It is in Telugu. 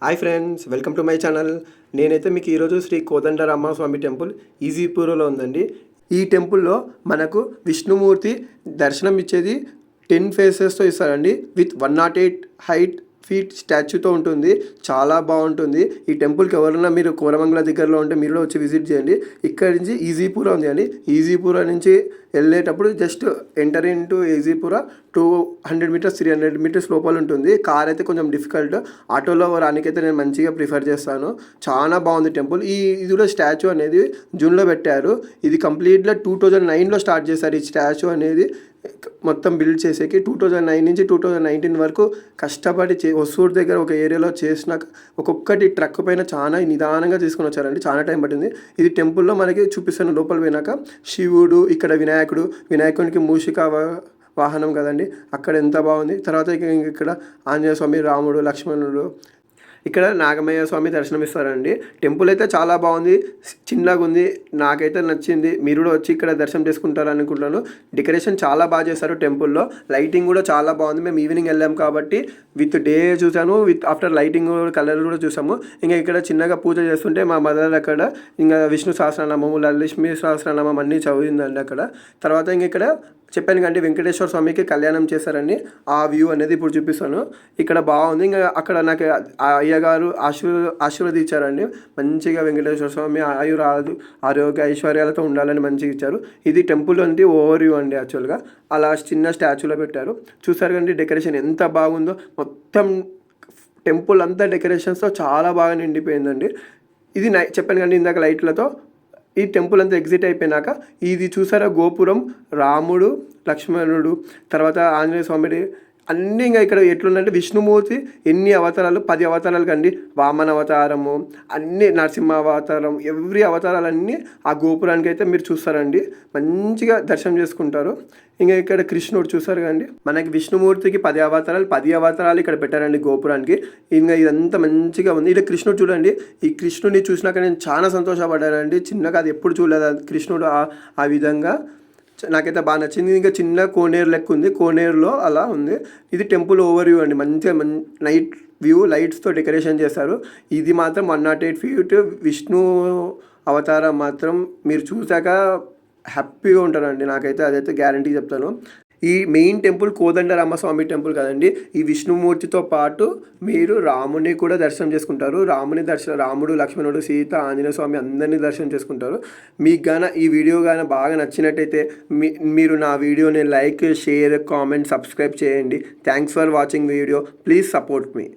Hi friends, welcome to my channel. నేనైతే మీకు ఈరోజు శ్రీ కోదండరామస్వామి టెంపుల్ ఈజీపూర్లో ఉందండి. ఈ టెంపుల్లో మనకు విష్ణుమూర్తి దర్శనం ఇచ్చేది 10 ఫేసెస్తో ఇస్తారండి. విత్ 108 హైట్ ఫీట్ స్టాచ్యూతో ఉంటుంది. చాలా బాగుంటుంది. ఈ టెంపుల్కి ఎవరైనా మీరు కోరమంగళ దగ్గరలో ఉంటే మీరు వచ్చి విజిట్ చేయండి. ఇక్కడ నుంచి ఈజీపూర ఉంది అండి. ఈజీపూర నుంచి వెళ్ళేటప్పుడు just enter into Ejipura 200 metres 300 metres లోపల ఉంటుంది. కార్ అయితే కొంచెం డిఫికల్ట్, ఆటోలో రానికైతే నేను మంచిగా ప్రిఫర్ చేస్తాను. చాలా బాగుంది టెంపుల్. ఇది కూడా స్టాచ్యూ అనేది జూన్లో పెట్టారు. ఇది కంప్లీట్గా 2009లో స్టార్ట్ చేశారు. ఈ స్టాచ్యూ అనేది మొత్తం బిల్డ్ చేసేకి 2009 నుంచి 2019 వరకు కష్టపడి హొసూరు దగ్గర ఒక ఏరియాలో చేసినాక ఒక్కొక్కటి ట్రక్ పైన చాలా నిదానంగా తీసుకొని వచ్చారండి. చాలా టైం పట్టింది. ఇది టెంపుల్లో మనకి చూపిస్తాను. లోపల పోయినాక శివుడు, ఇక్కడ వినాయకునికి మూషిక వాహనం కదండి, అక్కడ ఎంత బాగుంది. తర్వాత ఇక్కడ ఆంజనేయ స్వామి, రాముడు, లక్ష్మణుడు, ఇక్కడ నాగమయ్య స్వామి దర్శనం ఇస్తారండి. టెంపుల్ అయితే చాలా బాగుంది, చిన్నగా ఉంది, నాకైతే నచ్చింది. మీరు కూడా వచ్చి ఇక్కడ దర్శనం చేసుకుంటారు అనుకుంటాను. డెకరేషన్ చాలా బాగా చేశారు టెంపుల్లో. లైటింగ్ కూడా చాలా బాగుంది. మేము ఈవినింగ్ వెళ్ళాం కాబట్టి విత్ డే చూసాను, విత్ ఆఫ్టర్ లైటింగ్ కలర్ కూడా చూసాము. ఇంకా ఇక్కడ చిన్నగా పూజ చేస్తుంటే మా మదర్ అక్కడ ఇంకా విష్ణు సహస్రనామము, లక్ష్మీ సహస్రనామం అన్నీ చదివిందండి అక్కడ. తర్వాత ఇంక ఇక్కడ చెప్పాను కంటే వెంకటేశ్వర స్వామికి కళ్యాణం చేశారండి. ఆ వ్యూ అనేది ఇప్పుడు చూపిస్తాను. ఇక్కడ బాగుంది. ఇంకా అక్కడ నాకు అయ్యగారు ఆశీర్వదించారండి. మంచిగా వెంకటేశ్వర స్వామి ఆరోగ్య ఐశ్వర్యాలతో ఉండాలని మంచిగా ఇచ్చారు. ఇది టెంపుల్ అంటే ఓవర్ వ్యూ అండి. యాక్చువల్గా అలా చిన్న స్టాచ్యూలో పెట్టారు. చూసారు కండి డెకరేషన్ ఎంత బాగుందో. మొత్తం టెంపుల్ అంతా డెకరేషన్స్తో చాలా బాగా నిండిపోయిందండి. ఇది చెప్పాను కండి ఇందాక లైట్లతో. ఈ టెంపుల్ అంతా ఎగ్జిట్ అయిపోయినాక ఇది చూసారా గోపురం, రాముడు, లక్ష్మణుడు, తర్వాత ఆంజనేయ స్వామిది అన్నీ. ఇంకా ఇక్కడ ఎట్లుందంటే విష్ణుమూర్తి ఎన్ని అవతారాలు, 10 అవతారాలు కండి. వామన అవతారము, అన్ని నరసింహ అవతారం, ఎవ్రీ అవతారాలన్నీ ఆ గోపురానికి అయితే మీరు చూస్తారండి. మంచిగా దర్శనం చేసుకుంటారు. ఇంకా ఇక్కడ కృష్ణుడు చూసారు కండి. మనకి విష్ణుమూర్తికి 10 అవతారాలు ఇక్కడ పెట్టారండి గోపురానికి. ఇంకా ఇదంతా మంచిగా ఉంది. ఇక్కడ కృష్ణుడు చూడండి. ఈ కృష్ణుడిని చూసినాక నేను చాలా సంతోషపడ్డానండి. చిన్నగా అది ఎప్పుడు చూడలేదు కృష్ణుడు ఆ విధంగా. నాకైతే బాగా నచ్చింది. ఇంకా చిన్న కోనేరు లెక్క ఉంది, కోనేరులో అలా ఉంది. ఇది టెంపుల్ ఓవర్ వ్యూ అండి. మంచిగా నైట్ వ్యూ లైట్స్తో డెకరేషన్ చేశారు. ఇది మాత్రం 108 ఫీట్ విష్ణు అవతారం మాత్రం మీరు చూసాక హ్యాపీగా ఉంటారండి. నాకైతే అదైతే గ్యారంటీ చెప్తాను. ఈ మెయిన్ టెంపుల్ కోదండరామస్వామి టెంపుల్ కదండి. ఈ విష్ణుమూర్తితో పాటు మీరు రాముని కూడా దర్శనం చేసుకుంటారు. రాముడు, లక్ష్మణుడు, సీత, ఆంజనేయ స్వామి అందరినీ దర్శనం చేసుకుంటారు. మీకు గాన ఈ వీడియో గాన బాగా నచ్చినట్టయితే మీరు నా వీడియోని లైక్, షేర్, కామెంట్, సబ్స్క్రైబ్ చేయండి. Thanks for watching video. Please support me.